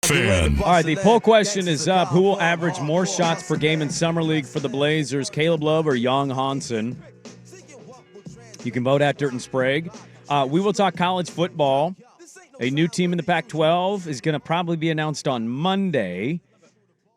Fan. All right, the poll question is up. Who will average more shots per game in Summer League for the Blazers, Caleb Love or Young Hansen? You can vote at Dirt and Sprague. We will talk college football. A new team in the Pac-12 is going to probably be announced on Monday.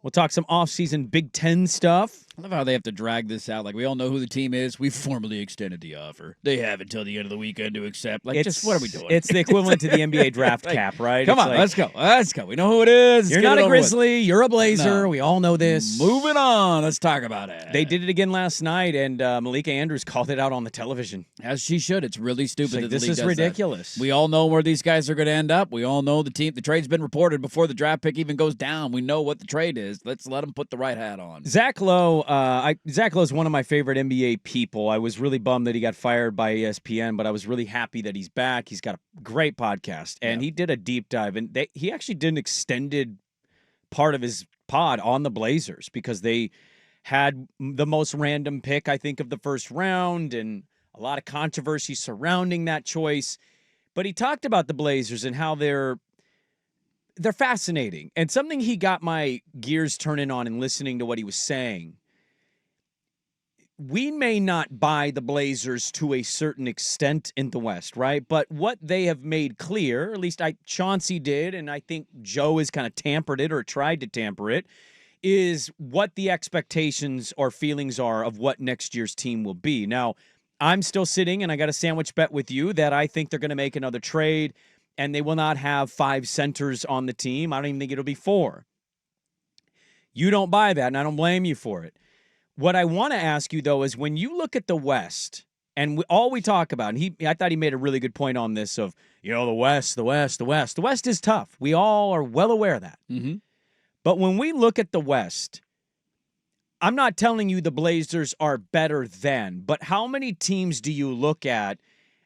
We'll talk some off-season Big Ten stuff. I love how they have to drag this out. Like, we all know who the team is. We've formally extended the offer. They have until the end of the weekend to accept. Like, just what are we doing? It's the equivalent to the NBA draft cap, right? Come on, let's go. Let's go. We know who it is. You're not a Grizzly. You're a Blazer. No. We all know this. Moving on. Let's talk about it. They did it again last night, and Malika Andrews called it out on the television. As she should. It's really stupid that the this league is does ridiculous. That. We all know where these guys are going to end up. We all know the team. The trade's been reported before the draft pick even goes down. We know what the trade is. Let's let them put the right hat on. Zack Lowe, Zack Lowe is one of my favorite NBA people. I was really bummed that he got fired by ESPN, but I was really happy that he's back. He's got a great podcast, and he did a deep dive, and he actually did an extended part of his pod on the Blazers because they had the most random pick, I think, of the first round, and a lot of controversy surrounding that choice. But he talked about the Blazers and how they're fascinating, and something he got my gears turning on and listening to what he was saying. We may not buy the Blazers to a certain extent in the West, right? But what they have made clear, at least Chauncey did, and I think Joe has kind of tampered it or tried to tamper it, is what the expectations or feelings are of what next year's team will be. Now, I'm still sitting, and I got a sandwich bet with you that I think they're going to make another trade, and they will not have 5 centers on the team. I don't even think it'll be 4. You don't buy that, and I don't blame you for it. What I want to ask you, though, is when you look at the West, and all we talk about, and I thought he made a really good point on this of, the West. The West is tough. We all are well aware of that. Mm-hmm. But when we look at the West, I'm not telling you the Blazers are better than, but how many teams do you look at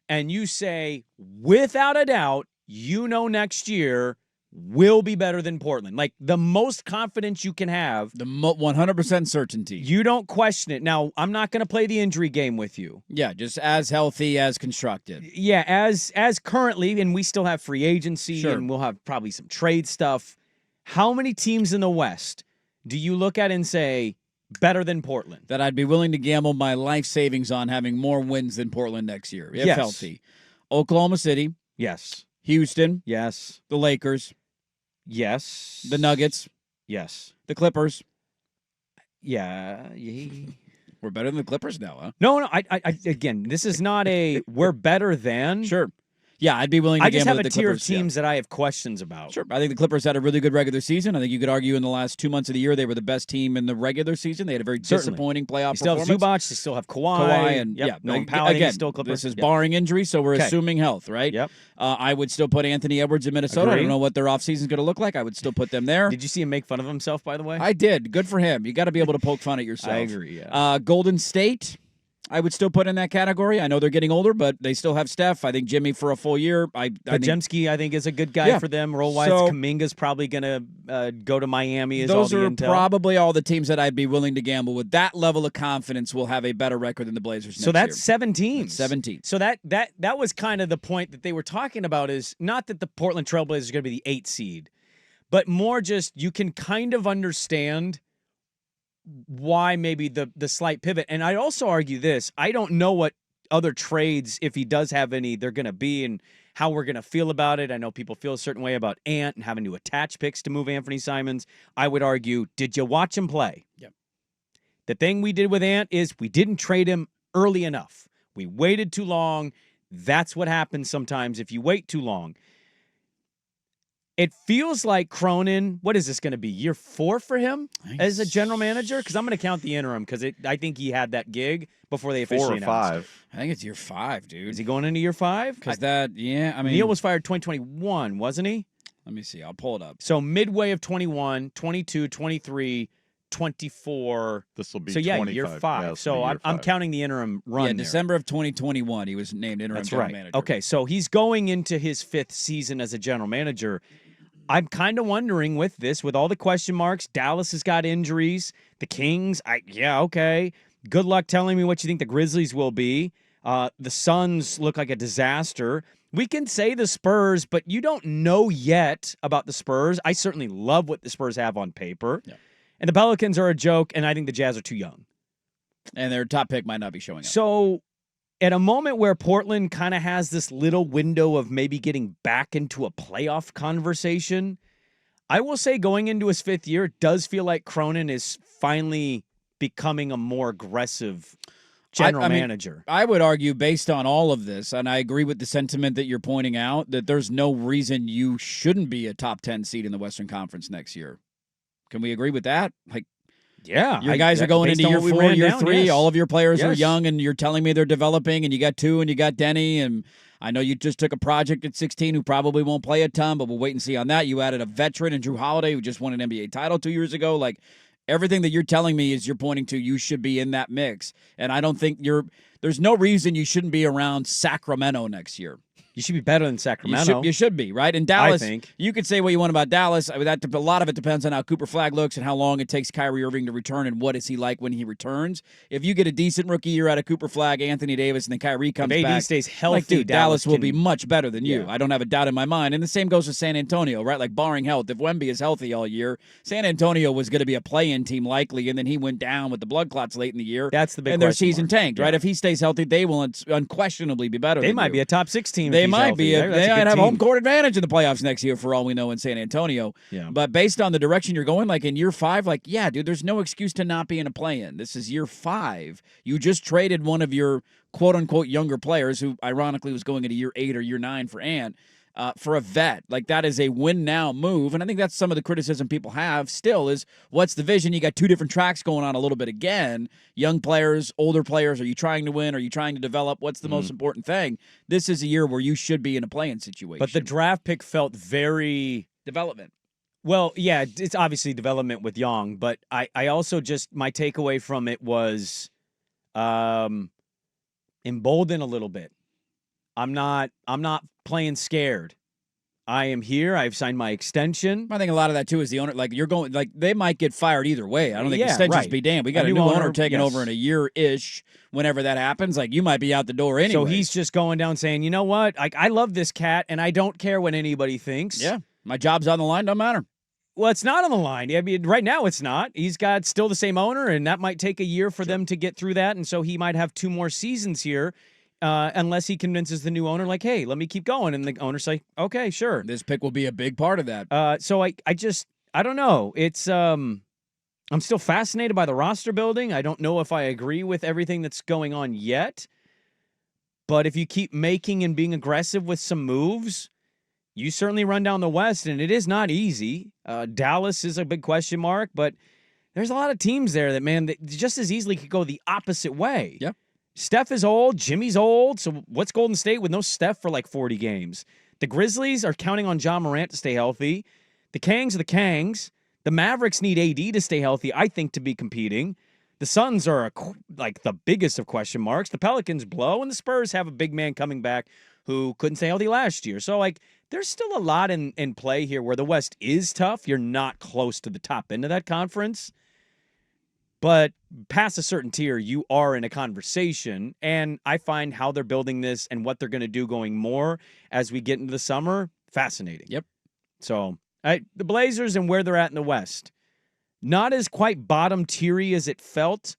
and you say, without a doubt, next year will be better than Portland? Like, the most confidence you can have. The 100% certainty. You don't question it. Now, I'm not going to play the injury game with you. Yeah, just as healthy as constructed. Yeah, as currently, and we still have free agency, sure, and we'll have probably some trade stuff. How many teams in the West do you look at and say, better than Portland? That I'd be willing to gamble my life savings on having more wins than Portland next year, if healthy. Oklahoma City. Yes. Houston. Yes. The Lakers. Yes. The Nuggets. Yes. The Clippers. Yeah. We're better than the Clippers now, huh? No. I again, this is not a we're better than. Sure. Yeah, I'd be willing to I just gamble have with a the tier Clippers, of teams that I have questions about. Sure. I think the Clippers had a really good regular season. I think you could argue in the last 2 months of the year they were the best team in the regular season. They had a very disappointing playoff performance. They still have Zubac. They still have Kawhi. And Nolan Powell. Again, still Clippers. This is barring injury, so we're assuming health, right? Yep. I would still put Anthony Edwards in Minnesota. I don't know what their offseason is going to look like. I would still put them there. Did you see him make fun of himself, by the way? I did. Good for him. You got to be able to poke fun at yourself. I agree, yeah. Golden State, I would still put in that category. I know they're getting older, but they still have Steph. I think Jimmy for a full year. Podziemski, I think, is a good guy for them. Role-wise, Kuminga's probably going to go to Miami. Those are probably all the teams that I'd be willing to gamble with. That level of confidence will have a better record than the Blazers next year. So that's 7 teams. That's 17. So that was kind of the point that they were talking about, is not that the Portland Trailblazers are going to be the 8 seed, but more just you can kind of understand why maybe the slight pivot. And I'd also argue this. I don't know what other trades, if he does have any, they're going to be and how we're going to feel about it. I know people feel a certain way about Ant and having to attach picks to move Anthony Simons. I would argue, did you watch him play? Yep. The thing we did with Ant is we didn't trade him early enough. We waited too long. That's what happens sometimes if you wait too long. It feels like Cronin, what is this going to be, year 4 for him as a general manager? Because I'm going to count the interim because I think he had that gig before they officially announced. 4 or 5. I think it's year 5, dude. Is he going into year 5? Because Neil was fired 2021, wasn't he? Let me see. I'll pull it up. So midway of 21, 22, 23, 24. This will be year 5. Yeah, so I'm counting the interim run. Yeah, December of 2021, he was named interim general manager. Okay, so he's going into his 5th season as a general manager. I'm kind of wondering with this, with all the question marks, Dallas has got injuries, the Kings, okay. Good luck telling me what you think the Grizzlies will be. The Suns look like a disaster. We can say the Spurs, but you don't know yet about the Spurs. I certainly love what the Spurs have on paper. Yeah. And the Pelicans are a joke, and I think the Jazz are too young. And their top pick might not be showing up. So at a moment where Portland kind of has this little window of maybe getting back into a playoff conversation, I will say going into his 5th year, it does feel like Cronin is finally becoming a more aggressive general manager. I would argue, based on all of this, and I agree with the sentiment that you're pointing out, that there's no reason you shouldn't be a top 10 seed in the Western Conference next year. Can we agree with that? Like, yeah. Your guys are going into year 4, year 3. Yes. All of your players are Yes. young, and you're telling me they're developing, and you got 2, and you got Denny, and I know you just took a project at 16 who probably won't play a ton, but we'll wait and see on that. You added a veteran in Drew Holiday who just won an NBA title 2 years ago. Like, everything that you're telling me is you're pointing to you should be in that mix. And I don't think there's no reason you shouldn't be around Sacramento next year. You should be better than Sacramento. You should be, right? In Dallas, I think. you could say what you want about Dallas. I mean, a lot of it depends on how Cooper Flagg looks and how long it takes Kyrie Irving to return and what is he like when he returns. If you get a decent rookie year out of Cooper Flagg, Anthony Davis, and then Kyrie comes if AD back, stays healthy, like, dude, Dallas will can be much better than you. Yeah. I don't have a doubt in my mind. And the same goes with San Antonio, right? Like, barring health, if Wemby is healthy all year, San Antonio was going to be a play-in team likely, and then he went down with the blood clots late in the year. That's the big and their question season mark. tanked, right? Yeah. If he stays healthy, they will unquestionably be better. They than might you. be a top 6 team. They if he's might healthy. be. They That's a might good have team. home court advantage in the playoffs next year for all we know in San Antonio. Yeah. But based on the direction you're going, like in year 5, like, yeah, dude, there's no excuse to not be in a play-in. This is year 5. You just traded one of your quote-unquote younger players, who ironically was going into year 8 or year 9 for Ant, for a vet. Like, that is a win-now move. And I think that's some of the criticism people have still is, what's the vision? You got 2 different tracks going on a little bit again. Young players, older players. Are you trying to win? Are you trying to develop? What's the most important thing? This is a year where you should be in a play-in situation. But the draft pick felt very... development. Well, yeah, it's obviously development with Young, but I also just, my takeaway from it was emboldened a little bit. I'm not playing scared. I am here. I've signed my extension. I think a lot of that too is the owner. Like, you're going, like, they might get fired either way. I don't think Yeah, extensions right. be damned. We got a new owner taking over in a year-ish. Whenever that happens, like, you might be out the door anyway. So he's just going down saying, you know what? I love this cat, and I don't care what anybody thinks. Yeah, my job's on the line. Don't matter. Well, it's not on the line. I mean, right now it's not. He's got still the same owner, and that might take a year for them to get through that, and so he might have 2 more seasons here. Unless he convinces the new owner, like, hey, let me keep going. And the owner's like, okay, sure. This pick will be a big part of that. So I don't know. It's I'm still fascinated by the roster building. I don't know if I agree with everything that's going on yet. But if you keep making and being aggressive with some moves, you certainly run down the West, and it is not easy. Dallas is a big question mark, but there's a lot of teams there that, man, that just as easily could go the opposite way. Yep. Steph is old. Jimmy's old. So what's Golden State with no Steph for like 40 games? The Grizzlies are counting on John Morant to stay healthy. The Kangs are the Kangs. The Mavericks need AD to stay healthy, I think, to be competing. The Suns are like the biggest of question marks. The Pelicans blow, and the Spurs have a big man coming back who couldn't stay healthy last year. So, like, there's still a lot in play here where the West is tough. You're not close to the top end of that conference. But past a certain tier, you are in a conversation, and I find how they're building this and what they're going to do going more as we get into the summer fascinating. Yep. So, the Blazers and where they're at in the West, not as quite bottom tiery as it felt,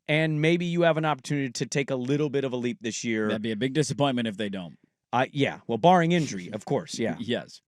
and maybe you have an opportunity to take a little bit of a leap this year. That'd be a big disappointment if they don't. Yeah, well, barring injury, of course, yeah. Yes.